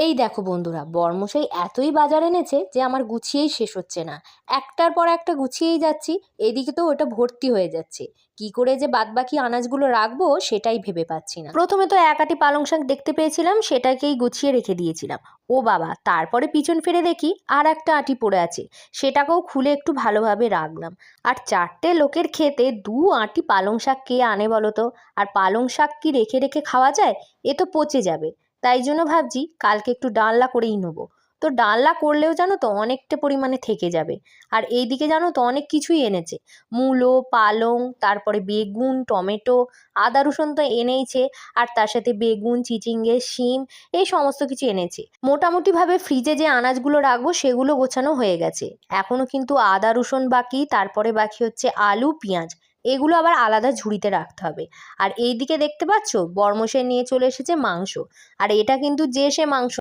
এই দেখো বন্ধুরা, বরমশাই এতই বাজার এনেছে যে আমার গুছিয়েই শেষ হচ্ছে না। একটার পর একটা গুছিয়েই যাচ্ছি, এদিকে তো ওটা ভর্তি হয়ে যাচ্ছে। কি করে যে বাদবাকি আনাজগুলো রাখবো সেটাই ভেবে পাচ্ছি না। প্রথমে তো এক আঁটি পালং শাক দেখতে পেয়েছিলাম, সেটাকেই গুছিয়ে রেখে দিয়েছিলাম। ও বাবা, তারপরে পিছন ফিরে দেখি আর একটা আঁটি পড়ে আছে, সেটাকেও খুলে একটু ভালোভাবে রাখলাম। আর 4টে লোকের খেতে 2 আঁটি পালং শাক কে আনে বলো তো? আর পালং শাক কি রেখে রেখে খাওয়া যায়? এ তো পচে যাবে। তাই জন্য ভাবছি কালকে একটু ডালনা করেই নেবো। তো ডালনা করলেও জানো তো অনেকটা পরিমাণে থেকে যাবে। আর এইদিকে জানো তো অনেক কিছুই এনেছে, মূলো, পালং, তারপরে বেগুন, টমেটো, আদা রসুন তো এনেইছে। আর তার সাথে বেগুন, চিচিঙ্গে, শিম, এই সমস্ত কিছু এনেছে। মোটামুটিভাবে ফ্রিজে যে আনাজগুলো রাখবো সেগুলো গোছানো হয়ে গেছে। এখনও কিন্তু আদা রসুন বাকি, তারপরে বাকি হচ্ছে আলু, পেঁয়াজ। এগুলো আবার আলাদা ঝুড়িতে রাখতে হবে। আর এইদিকে দেখতে পাচ্ছ বরমশাই নিয়ে চলে এসেছে মাংস। আর এটা কিন্তু যে সে মাংস